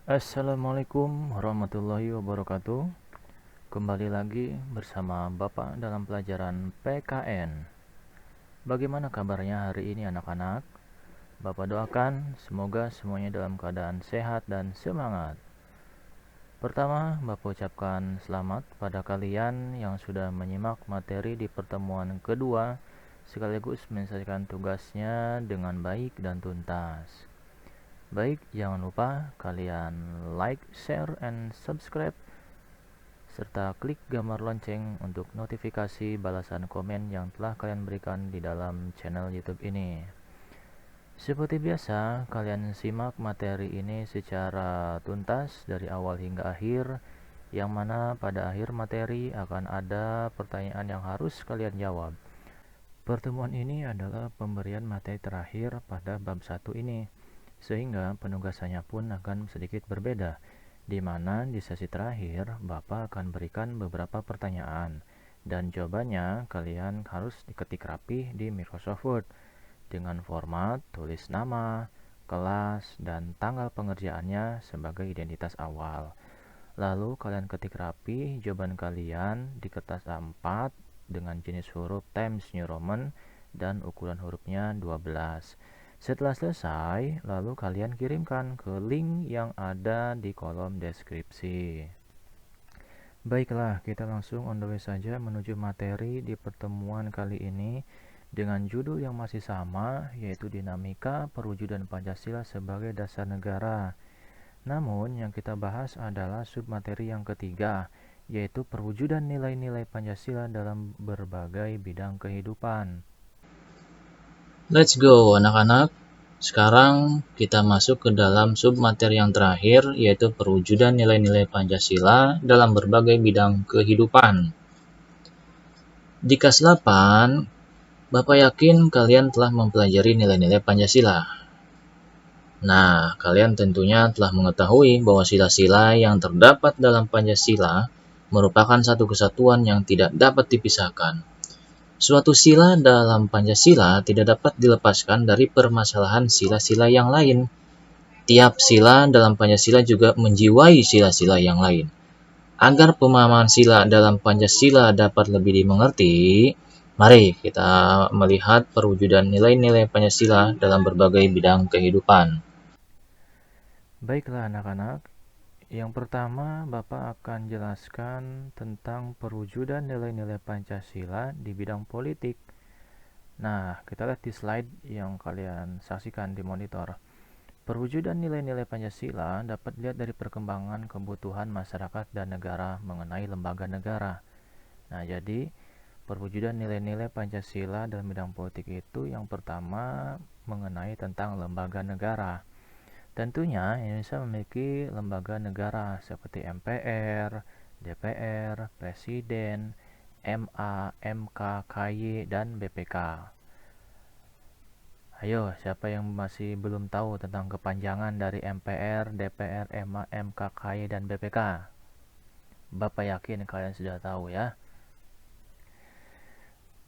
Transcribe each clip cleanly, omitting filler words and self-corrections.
Assalamualaikum warahmatullahi wabarakatuh. Kembali lagi bersama Bapak dalam pelajaran PKN. Bagaimana kabarnya hari ini anak-anak? Bapak doakan semoga semuanya dalam keadaan sehat dan semangat. Pertama, Bapak ucapkan selamat pada kalian yang sudah menyimak materi di pertemuan kedua sekaligus menyelesaikan tugasnya dengan baik dan tuntas. Baik, jangan lupa kalian like, share, and subscribe serta klik gambar lonceng untuk notifikasi balasan komen yang telah kalian berikan di dalam channel YouTube ini. Seperti biasa, kalian simak materi ini secara tuntas dari awal hingga akhir, yang mana pada akhir materi akan ada pertanyaan yang harus kalian jawab. Pertemuan ini adalah pemberian materi terakhir pada bab 1 ini, sehingga penugasannya pun akan sedikit berbeda, di mana di sesi terakhir Bapak akan berikan beberapa pertanyaan, dan jawabannya kalian harus diketik rapi di Microsoft Word dengan format tulis nama, kelas, dan tanggal pengerjaannya sebagai identitas awal. Lalu kalian ketik rapi jawaban kalian di kertas A4 dengan jenis huruf Times New Roman dan ukuran hurufnya 12. Setelah selesai, lalu kalian kirimkan ke link yang ada di kolom deskripsi. Baiklah, kita langsung on the way saja menuju materi di pertemuan kali ini dengan judul yang masih sama, yaitu Dinamika Perwujudan Pancasila sebagai Dasar Negara. Namun, yang kita bahas adalah submateri yang ketiga, yaitu perwujudan nilai-nilai Pancasila dalam berbagai bidang kehidupan. Let's go anak-anak. Sekarang kita masuk ke dalam submateri yang terakhir, yaitu perwujudan nilai-nilai Pancasila dalam berbagai bidang kehidupan. Di kelas 8, Bapak yakin kalian telah mempelajari nilai-nilai Pancasila. Nah, kalian tentunya telah mengetahui bahwa sila-sila yang terdapat dalam Pancasila merupakan satu kesatuan yang tidak dapat dipisahkan. Suatu sila dalam Pancasila tidak dapat dilepaskan dari permasalahan sila-sila yang lain. Tiap sila dalam Pancasila juga menjiwai sila-sila yang lain. Agar pemahaman sila dalam Pancasila dapat lebih dimengerti, mari kita melihat perwujudan nilai-nilai Pancasila dalam berbagai bidang kehidupan. Baiklah anak-anak, yang pertama Bapak akan jelaskan tentang perwujudan nilai-nilai Pancasila di bidang politik. Nah, kita lihat di slide yang kalian saksikan di monitor. Perwujudan nilai-nilai Pancasila dapat dilihat dari perkembangan kebutuhan masyarakat dan negara mengenai lembaga negara. Nah, jadi perwujudan nilai-nilai Pancasila dalam bidang politik itu yang pertama mengenai tentang lembaga negara. Tentunya Indonesia memiliki lembaga negara seperti MPR, DPR, Presiden, MA, MK, KY, dan BPK. Ayo, siapa yang masih belum tahu tentang kepanjangan dari MPR, DPR, MA, MK, KY, dan BPK? Bapak yakin kalian sudah tahu ya.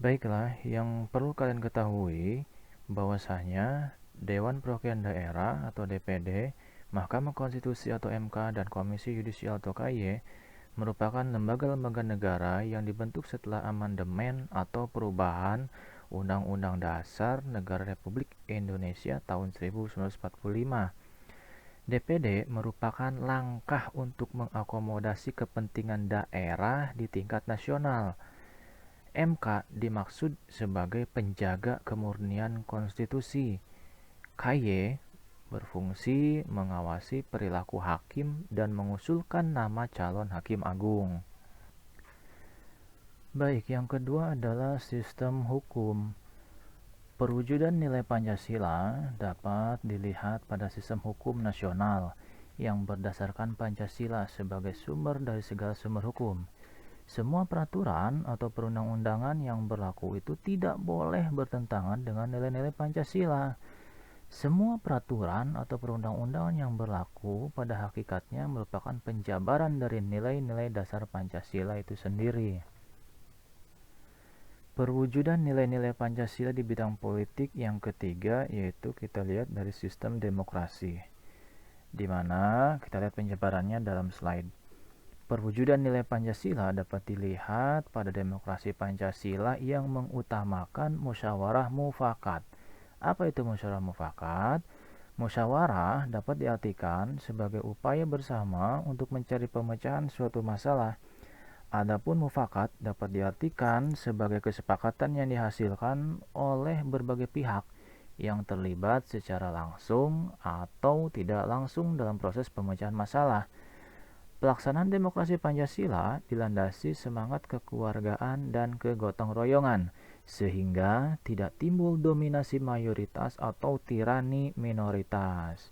Baiklah, yang perlu kalian ketahui bahwasanya Dewan Perwakilan Daerah atau DPD, Mahkamah Konstitusi atau MK, dan Komisi Yudisial atau KY merupakan lembaga-lembaga negara yang dibentuk setelah amandemen atau perubahan Undang-Undang Dasar Negara Republik Indonesia tahun 1945. DPD merupakan langkah untuk mengakomodasi kepentingan daerah di tingkat nasional. MK dimaksud sebagai penjaga kemurnian konstitusi. KY berfungsi mengawasi perilaku hakim dan mengusulkan nama calon hakim agung. Baik, yang kedua adalah sistem hukum. Perwujudan nilai Pancasila dapat dilihat pada sistem hukum nasional yang berdasarkan Pancasila sebagai sumber dari segala sumber hukum. Semua peraturan atau perundang-undangan yang berlaku itu tidak boleh bertentangan dengan nilai-nilai Pancasila. Semua peraturan atau perundang-undangan yang berlaku pada hakikatnya merupakan penjabaran dari nilai-nilai dasar Pancasila itu sendiri. Perwujudan nilai-nilai Pancasila di bidang politik yang ketiga yaitu kita lihat dari sistem demokrasi. di mana kita lihat penjabarannya dalam slide. Perwujudan nilai Pancasila dapat dilihat pada demokrasi Pancasila yang mengutamakan musyawarah mufakat. Apa itu musyawarah mufakat? Musyawarah dapat diartikan sebagai upaya bersama untuk mencari pemecahan suatu masalah. Adapun mufakat dapat diartikan sebagai kesepakatan yang dihasilkan oleh berbagai pihak yang terlibat secara langsung atau tidak langsung dalam proses pemecahan masalah. Pelaksanaan demokrasi Pancasila dilandasi semangat kekeluargaan dan kegotong royongan, sehingga tidak timbul dominasi mayoritas atau tirani minoritas.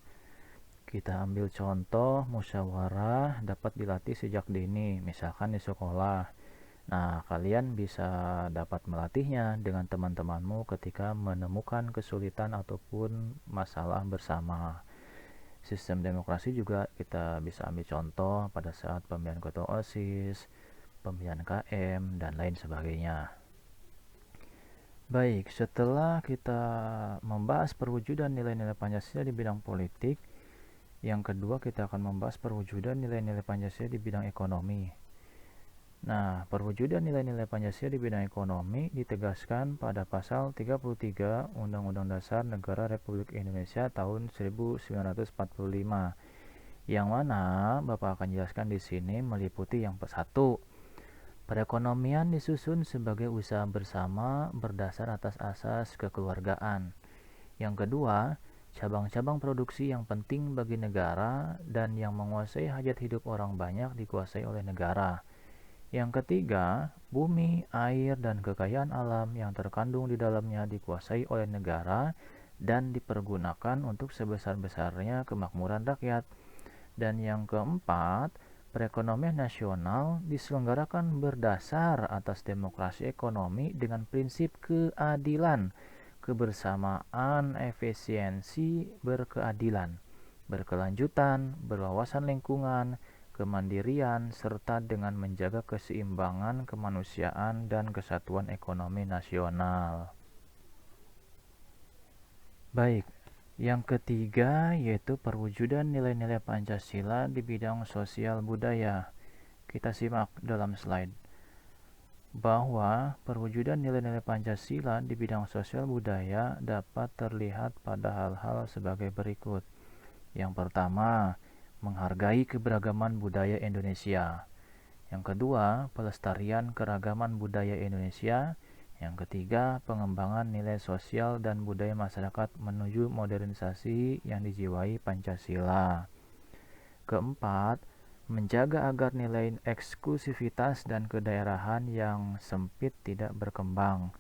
Kita ambil contoh musyawarah dapat dilatih sejak dini, misalkan di sekolah. Nah, kalian bisa dapat melatihnya dengan teman-temanmu ketika menemukan kesulitan ataupun masalah bersama. Sistem demokrasi juga kita bisa ambil contoh pada saat pemilihan ketua OSIS, pemilihan KM, dan lain sebagainya. Baik, setelah kita membahas perwujudan nilai-nilai Pancasila di bidang politik, yang kedua kita akan membahas perwujudan nilai-nilai Pancasila di bidang ekonomi. Nah, perwujudan nilai-nilai Pancasila di bidang ekonomi ditegaskan pada pasal 33 Undang-Undang Dasar Negara Republik Indonesia tahun 1945, yang mana Bapak akan jelaskan di sini meliputi yang satu, perekonomian disusun sebagai usaha bersama berdasar atas asas kekeluargaan. Yang kedua, cabang-cabang produksi yang penting bagi negara dan yang menguasai hajat hidup orang banyak dikuasai oleh negara. Yang ketiga, bumi, air, dan kekayaan alam yang terkandung di dalamnya dikuasai oleh negara dan dipergunakan untuk sebesar-besarnya kemakmuran rakyat. Dan yang keempat, perekonomian nasional diselenggarakan berdasar atas demokrasi ekonomi dengan prinsip keadilan, kebersamaan, efisiensi, berkeadilan, berkelanjutan, berwawasan lingkungan, kemandirian, serta dengan menjaga keseimbangan kemanusiaan dan kesatuan ekonomi nasional. Baik, yang ketiga yaitu perwujudan nilai-nilai Pancasila di bidang sosial budaya. Kita simak dalam slide bahwa perwujudan nilai-nilai Pancasila di bidang sosial budaya dapat terlihat pada hal-hal sebagai berikut. Yang pertama, menghargai keberagaman budaya Indonesia. Yang kedua, pelestarian keragaman budaya Indonesia. Yang ketiga, pengembangan nilai sosial dan budaya masyarakat menuju modernisasi yang dijiwai Pancasila. Keempat, menjaga agar nilai eksklusivitas dan kedaerahan yang sempit tidak berkembang.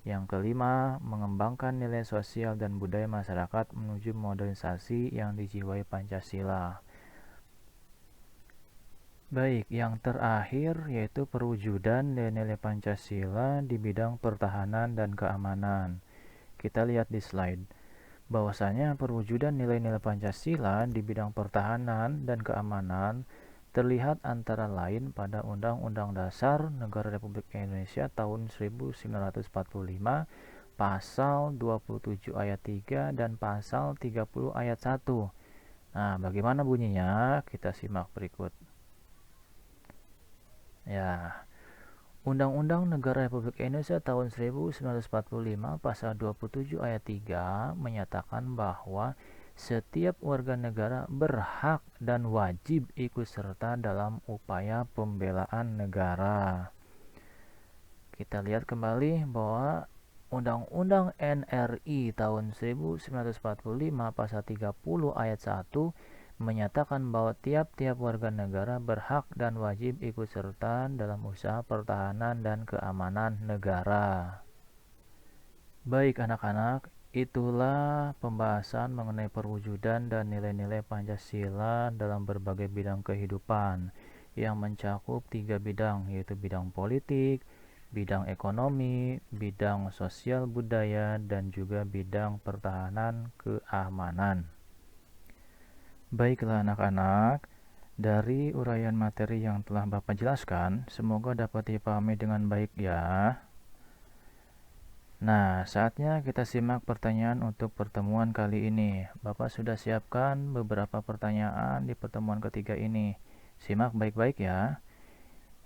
Yang kelima, mengembangkan nilai sosial dan budaya masyarakat menuju modernisasi yang dijiwai Pancasila. Baik, yang terakhir yaitu perwujudan nilai-nilai Pancasila di bidang pertahanan dan keamanan. Kita lihat di slide bahwasanya perwujudan nilai-nilai Pancasila di bidang pertahanan dan keamanan terlihat antara lain pada Undang-Undang Dasar Negara Republik Indonesia tahun 1945, pasal 27 ayat 3 dan pasal 30 ayat 1. Nah, bagaimana bunyinya? Kita simak berikut. Ya, Undang-Undang Negara Republik Indonesia tahun 1945 pasal 27 ayat 3 menyatakan bahwa setiap warga negara berhak dan wajib ikut serta dalam upaya pembelaan negara. Kita lihat kembali bahwa Undang-Undang NRI tahun 1945 pasal 30 ayat 1 menyatakan bahwa tiap-tiap warga negara berhak dan wajib ikut serta dalam usaha pertahanan dan keamanan negara. Baik anak-anak, itulah pembahasan mengenai perwujudan dan nilai-nilai Pancasila dalam berbagai bidang kehidupan yang mencakup 3 bidang, yaitu bidang politik, bidang ekonomi, bidang sosial budaya, dan juga bidang pertahanan keamanan. Baiklah anak-anak, dari uraian materi yang telah Bapak jelaskan, semoga dapat dipahami dengan baik ya. Nah, saatnya kita simak pertanyaan untuk pertemuan kali ini. Bapak sudah siapkan beberapa pertanyaan di pertemuan ketiga ini. Simak baik-baik ya.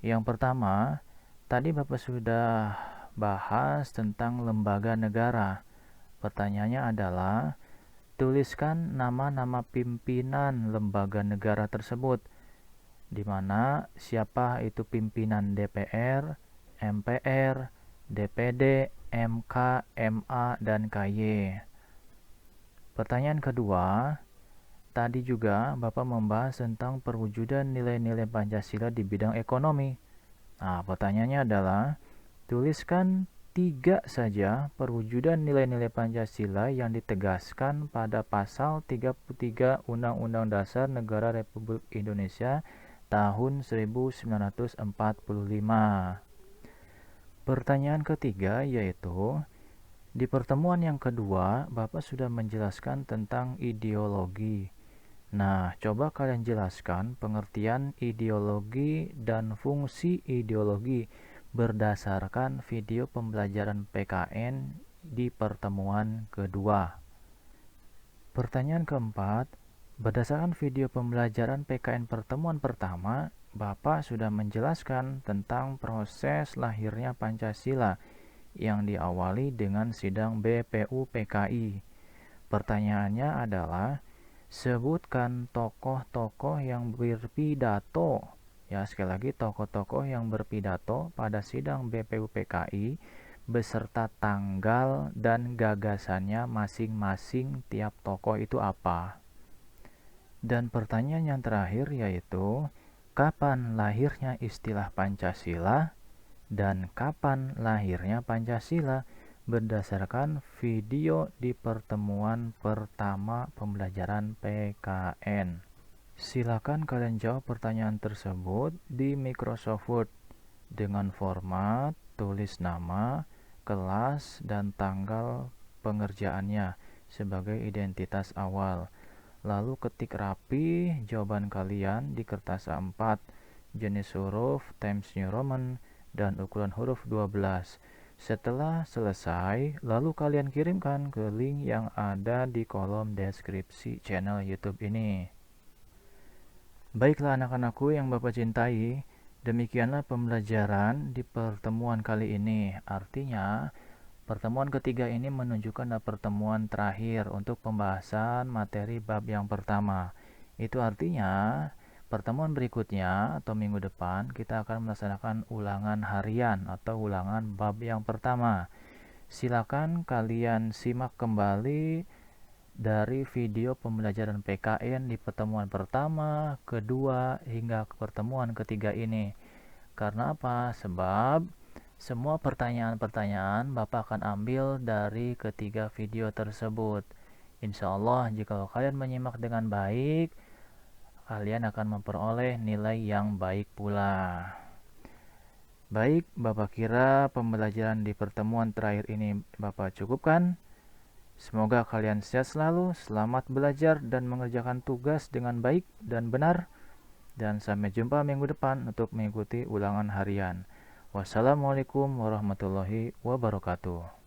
Yang pertama, tadi Bapak sudah bahas tentang lembaga negara. Pertanyaannya adalah, tuliskan nama-nama pimpinan lembaga negara tersebut, di mana siapa itu pimpinan DPR, MPR, DPD, MK, MA, dan KY. Pertanyaan kedua, tadi juga Bapak membahas tentang perwujudan nilai-nilai Pancasila di bidang ekonomi. Nah, pertanyaannya adalah, tuliskan 3 saja perwujudan nilai-nilai Pancasila yang ditegaskan pada pasal 33 Undang-Undang Dasar Negara Republik Indonesia tahun 1945. Pertanyaan ketiga yaitu, di pertemuan yang kedua Bapak sudah menjelaskan tentang ideologi. Nah, coba kalian jelaskan pengertian ideologi dan fungsi ideologi berdasarkan video pembelajaran PKN di pertemuan kedua. Pertanyaan keempat, berdasarkan video pembelajaran PKN pertemuan pertama, Bapak sudah menjelaskan tentang proses lahirnya Pancasila yang diawali dengan sidang BPUPKI. Pertanyaannya adalah, sebutkan tokoh-tokoh yang berpidato. Ya, sekali lagi, tokoh-tokoh yang berpidato pada sidang BPUPKI beserta tanggal dan gagasannya masing-masing tiap tokoh itu apa. Dan pertanyaan yang terakhir yaitu, kapan lahirnya istilah Pancasila dan kapan lahirnya Pancasila berdasarkan video di pertemuan pertama pembelajaran PKN. Silakan kalian jawab pertanyaan tersebut di Microsoft Word dengan format tulis nama, kelas, dan tanggal pengerjaannya sebagai identitas awal. Lalu ketik rapi jawaban kalian di kertas A4, jenis huruf Times New Roman, dan ukuran huruf 12. Setelah selesai, lalu kalian kirimkan ke link yang ada di kolom deskripsi channel YouTube ini. Baiklah anak-anakku yang Bapak cintai, demikianlah pembelajaran di pertemuan kali ini. Artinya, pertemuan ketiga ini menunjukkan pertemuan terakhir untuk pembahasan materi bab yang pertama. Itu artinya, pertemuan berikutnya atau minggu depan kita akan melaksanakan ulangan harian atau ulangan bab yang pertama. Silakan kalian simak kembali dari video pembelajaran PKN di pertemuan pertama, kedua, hingga ke pertemuan ketiga ini. Karena apa? Sebab semua pertanyaan-pertanyaan Bapak akan ambil dari ketiga video tersebut. Insya Allah, jika kalian menyimak dengan baik, kalian akan memperoleh nilai yang baik pula. Baik, Bapak kira pembelajaran di pertemuan terakhir ini Bapak cukupkan? Semoga kalian sehat selalu, selamat belajar dan mengerjakan tugas dengan baik dan benar. Dan sampai jumpa minggu depan untuk mengikuti ulangan harian. Wassalamualaikum warahmatullahi wabarakatuh.